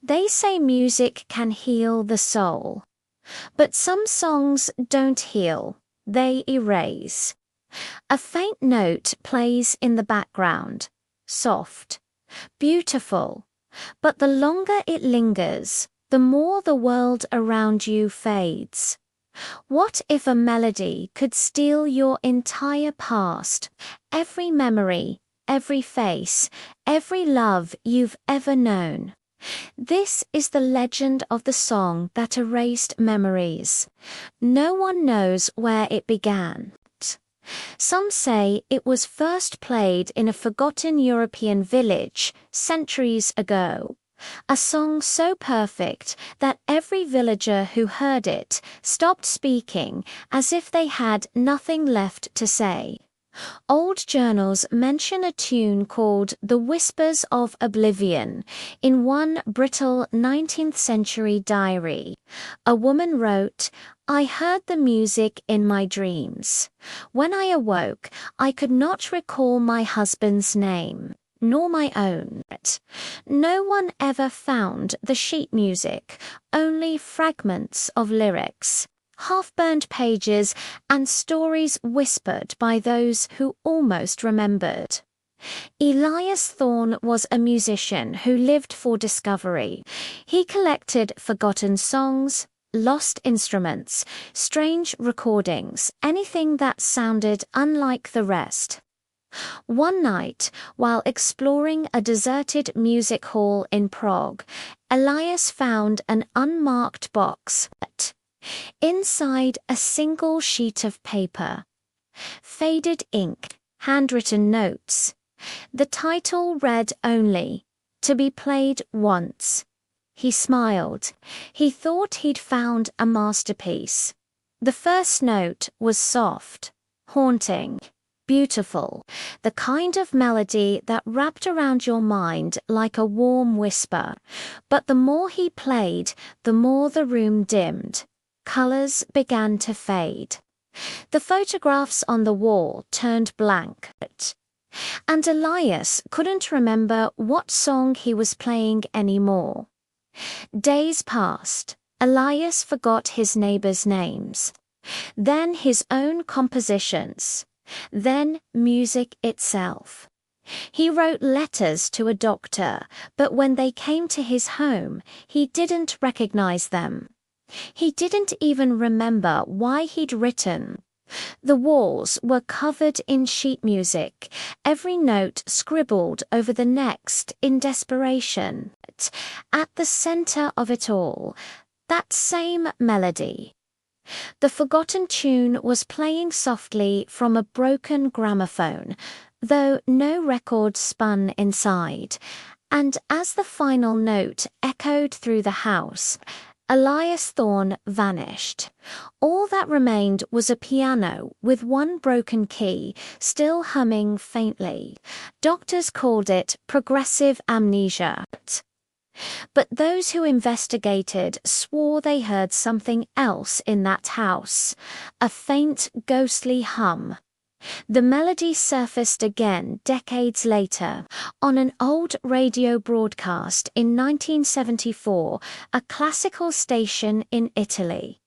They say music can heal the soul. But some songs don't heal, they erase. A faint note plays in the background, soft, beautiful, but the longer it lingers, the more the world around you fades. What if a melody could steal your entire past, every memory, every face, every love you've ever known? This is the legend of the song that erased memories. No one knows where it began. Some say it was first played in a forgotten European village centuries ago. A song so perfect that every villager who heard it stopped speaking as if they had nothing left to say. Old journals mention a tune called The Whispers of Oblivion in one brittle 19th century diary. A woman wrote, "I heard the music in my dreams. When I awoke, I could not recall my husband's name, nor my own. No one ever found the sheet music, only fragments of lyrics, half-burned pages, and stories whispered by those who almost remembered." Elias Thorne was a musician who lived for discovery. He collected forgotten songs, lost instruments, strange recordings, anything that sounded unlike the rest. One night, while exploring a deserted music hall in Prague, Elias found an unmarked box. Inside a single sheet of paper, faded ink, handwritten notes. The title read only, "To be played once." He smiled. He thought he'd found a masterpiece. The first note was soft, haunting, beautiful, the kind of melody that wrapped around your mind like a warm whisper. But the more he played, the more the room dimmed. Colors began to fade. The photographs on the wall turned blank. And Elias couldn't remember what song he was playing anymore. Days passed. Elias forgot his neighbors' names. Then his own compositions. Then music itself. He wrote letters to a doctor, but when they came to his home, he didn't recognize them. He didn't even remember why he'd written. The walls were covered in sheet music, every note scribbled over the next in desperation. At the center of it all, that same melody. The forgotten tune was playing softly from a broken gramophone, though no record spun inside. And as the final note echoed through the house, Elias Thorne vanished. All that remained was a piano with one broken key, still humming faintly. Doctors called it progressive amnesia. But those who investigated swore they heard something else in that house, a faint, ghostly hum. The melody surfaced again decades later on an old radio broadcast in 1974, a classical station in Italy.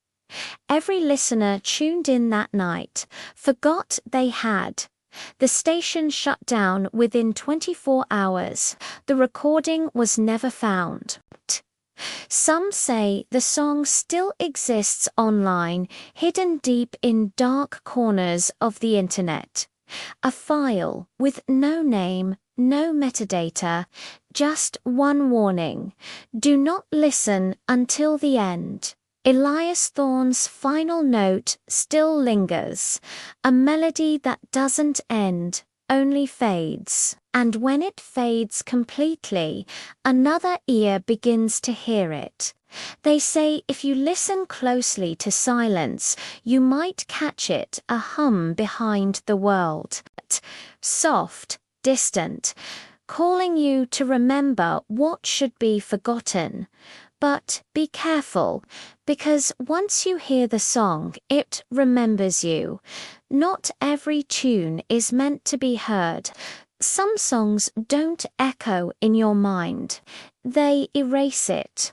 Every listener tuned in that night forgot they had. The station shut down within 24 hours. The recording was never found. Some say the song still exists online, hidden deep in dark corners of the internet. A file with no name, no metadata, just one warning: do not listen until the end. Elias Thorne's final note still lingers, a melody that doesn't end, only fades. And when it fades completely, another ear begins to hear it. They say if you listen closely to silence, you might catch it, a hum behind the world. Soft, distant, calling you to remember what should be forgotten. But be careful, because once you hear the song, it remembers you. Not every tune is meant to be heard. Some songs don't echo in your mind, they erase it.